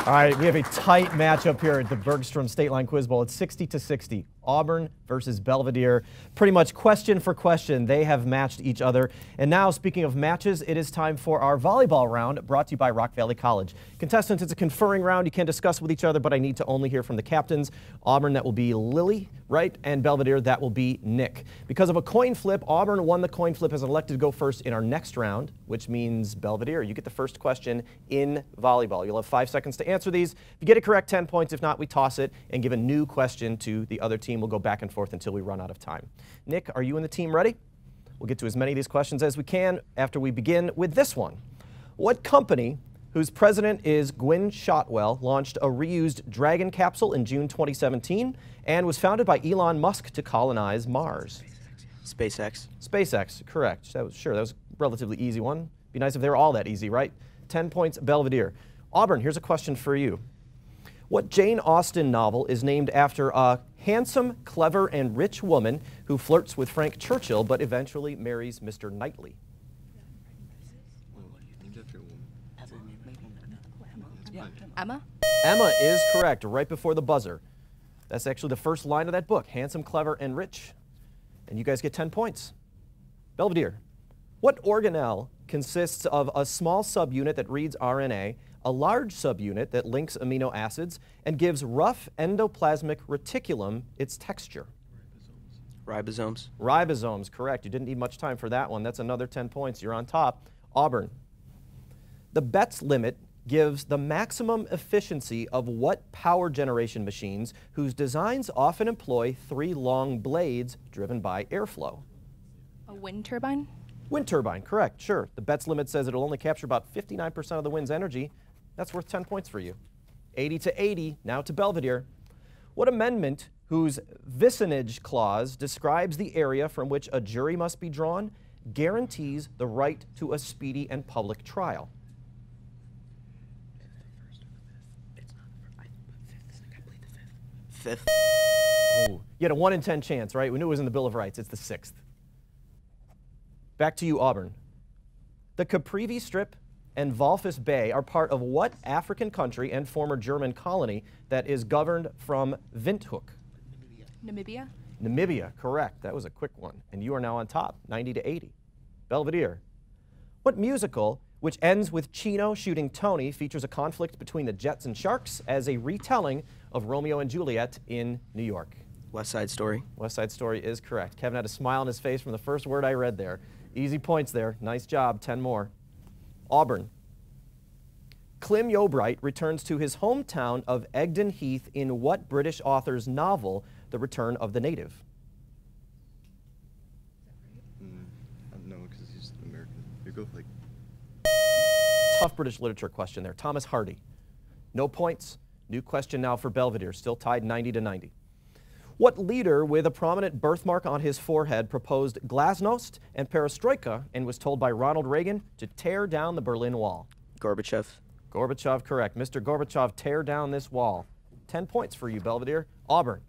All right, we have a tight matchup here at the Bergstrom State Line Quiz Bowl. It's 60-60. Auburn versus Belvedere. Pretty much question for question, they have matched each other. And now, speaking of matches, it is time for our volleyball round brought to you by Rock Valley College. Contestants, it's a conferring round. You can discuss with each other, but I need to only hear from the captains. Auburn, that will be Lily, right? And Belvedere, that will be Nick. Because of a coin flip, Auburn won the coin flip, has elected to go first in our next round, which means Belvedere, you get the first question in volleyball. You'll have 5 seconds to answer these. If you get it correct, 10 points. If not, we toss it and give a new question to the other team. We'll go back and forth until we run out of time. Nick, are you and the team ready? We'll get to as many of these questions as we can after we begin with this one. What company, whose president is Gwynne Shotwell, launched a reused Dragon capsule in June 2017 and was founded by Elon Musk to colonize Mars? SpaceX. SpaceX, correct. That was a relatively easy one. Be nice if they were all that easy, right? 10 points, Belvedere. Auburn, here's a question for you. What Jane Austen novel is named after a handsome, clever, and rich woman who flirts with Frank Churchill but eventually marries Mr. Knightley? Emma? Emma is correct, right before the buzzer. That's actually the first line of that book, handsome, clever, and rich. And you guys get 10 points. Belvedere, what organelle consists of a small subunit that reads RNA, a large subunit that links amino acids, and gives rough endoplasmic reticulum its texture? Ribosomes. Ribosomes, correct. You didn't need much time for that one. That's another 10 points. You're on top. Auburn, the Betz limit gives the maximum efficiency of what power generation machines whose designs often employ 3 long blades driven by airflow? A wind turbine? Wind turbine, correct, sure. The Betz limit says it'll only capture about 59% of the wind's energy. That's worth 10 points for you. 80-80, now to Belvedere. What amendment whose vicinage clause describes the area from which a jury must be drawn guarantees the right to a speedy and public trial? Fifth. Oh, you had a 1 in 10 chance, right? We knew it was in the Bill of Rights. It's the 6th. Back to you, Auburn. The Caprivi Strip and Walvis Bay are part of what African country and former German colony that is governed from Windhoek? Namibia? Namibia, correct. That was a quick one. And you are now on top, 90-80. Belvedere. What musical, which ends with Chino shooting Tony, features a conflict between the Jets and Sharks as a retelling of Romeo and Juliet in New York? West Side Story. West Side Story is correct. Kevin had a smile on his face from the first word I read there. Easy points there. Nice job. 10 more. Auburn. Clym Yeobright returns to his hometown of Egdon Heath in what British author's novel, The Return of the Native? No, because he's American. You go like... Tough British literature question there. Thomas Hardy. No points. New question now for Belvedere. Still tied 90-90. What leader with a prominent birthmark on his forehead proposed glasnost and perestroika and was told by Ronald Reagan to tear down the Berlin Wall? Gorbachev. Gorbachev, correct. Mr. Gorbachev, tear down this wall. 10 points for you, Belvedere. Auburn.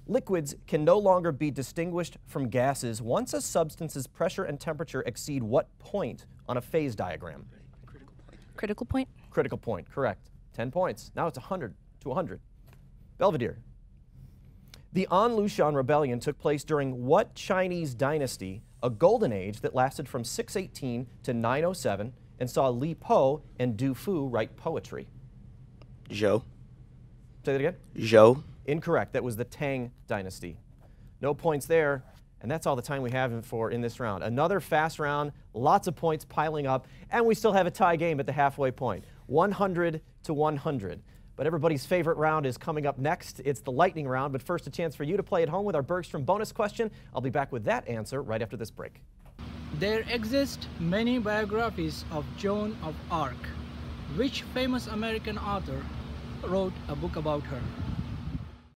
Liquids can no longer be distinguished from gases once a substance's pressure and temperature exceed what point on a phase diagram? Critical point? Critical point, correct. 10 points. Now it's 100-100. Belvedere. The An Lushan Rebellion took place during what Chinese dynasty, a golden age that lasted from 618 to 907 and saw Li Po and Du Fu write poetry? Zhou. Say that again? Zhou. Incorrect. That was the Tang dynasty. No points there, and that's all the time we have in this round. Another fast round, lots of points piling up, and we still have a tie game at the halfway point. 100-100. But everybody's favorite round is coming up next. It's the lightning round, but first a chance for you to play at home with our Bergstrom bonus question. I'll be back with that answer right after this break. There exist many biographies of Joan of Arc. Which famous American author wrote a book about her?